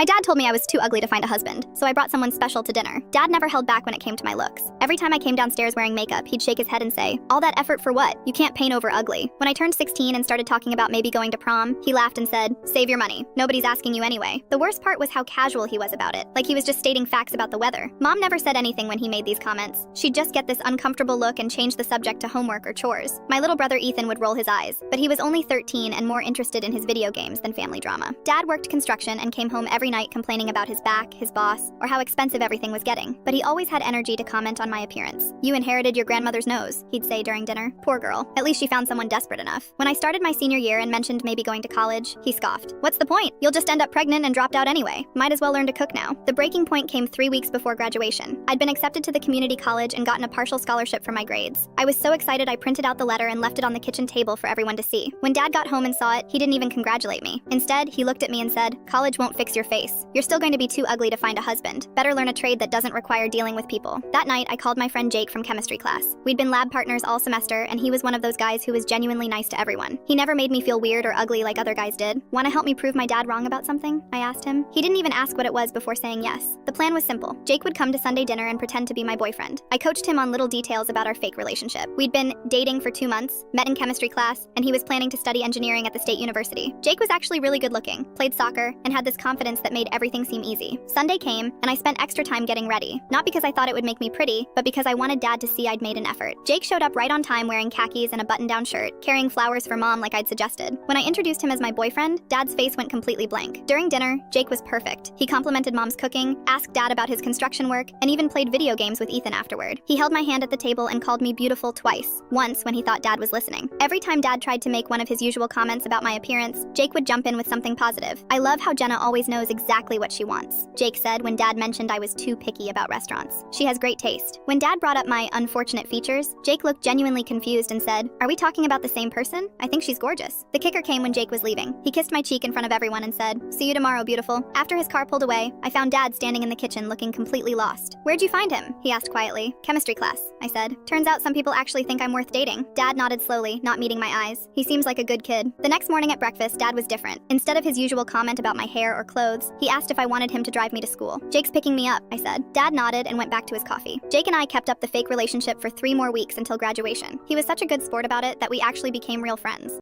My dad told me I was too ugly to find a husband, so I brought someone special to dinner. Dad never held back when it came to my looks. Every time I came downstairs wearing makeup, he'd shake his head and say, "All that effort for what? You can't paint over ugly." When I turned 16 and started talking about maybe going to prom, he laughed and said, "Save your money. Nobody's asking you anyway." The worst part was how casual he was about it, like he was just stating facts about the weather. Mom never said anything when he made these comments. She'd just get this uncomfortable look and change the subject to homework or chores. My little brother Ethan would roll his eyes, but he was only 13 and more interested in his video games than family drama. Dad worked construction and came home every night complaining about his back, his boss, or how expensive everything was getting. But he always had energy to comment on my appearance. "You inherited your grandmother's nose," he'd say during dinner. Poor girl. At least she found someone desperate enough. When I started my senior year and mentioned maybe going to college, he scoffed. "What's the point? You'll just end up pregnant and dropped out anyway. Might as well learn to cook now." The breaking point came 3 weeks before graduation. I'd been accepted to the community college and gotten a partial scholarship for my grades. I was so excited I printed out the letter and left it on the kitchen table for everyone to see. When Dad got home and saw it, he didn't even congratulate me. Instead, he looked at me and said, "College won't fix your face. You're still going to be too ugly to find a husband. Better learn a trade that doesn't require dealing with people." That night, I called my friend Jake from chemistry class. We'd been lab partners all semester, and he was one of those guys who was genuinely nice to everyone. He never made me feel weird or ugly like other guys did. "Want to help me prove my dad wrong about something?" I asked him. He didn't even ask what it was before saying yes. The plan was simple. Jake would come to Sunday dinner and pretend to be my boyfriend. I coached him on little details about our fake relationship. We'd been dating for 2 months, met in chemistry class, and he was planning to study engineering at the state university. Jake was actually really good looking, played soccer, and had this confidence that made everything seem easy. Sunday came, and I spent extra time getting ready. Not because I thought it would make me pretty, but because I wanted Dad to see I'd made an effort. Jake showed up right on time wearing khakis and a button-down shirt, carrying flowers for Mom like I'd suggested. When I introduced him as my boyfriend, Dad's face went completely blank. During dinner, Jake was perfect. He complimented Mom's cooking, asked Dad about his construction work, and even played video games with Ethan afterward. He held my hand at the table and called me beautiful twice, once when he thought Dad was listening. Every time Dad tried to make one of his usual comments about my appearance, Jake would jump in with something positive. "I love how Jenna always knows exactly what she wants," Jake said when Dad mentioned I was too picky about restaurants. "She has great taste." When Dad brought up my unfortunate features, Jake looked genuinely confused and said, "Are we talking about the same person? I think she's gorgeous." The kicker came when Jake was leaving. He kissed my cheek in front of everyone and said, "See you tomorrow, beautiful." After his car pulled away, I found Dad standing in the kitchen looking completely lost. "Where'd you find him?" he asked quietly. "Chemistry class," I said. "Turns out some people actually think I'm worth dating." Dad nodded slowly, not meeting my eyes. He seems like a good kid. The next morning at breakfast, Dad was different. Instead of his usual comment about my hair or clothes, he asked if I wanted him to drive me to school. "Jake's picking me up," I said. Dad nodded and went back to his coffee. Jake and I kept up the fake relationship for 3 more weeks until graduation. He was such a good sport about it that we actually became real friends.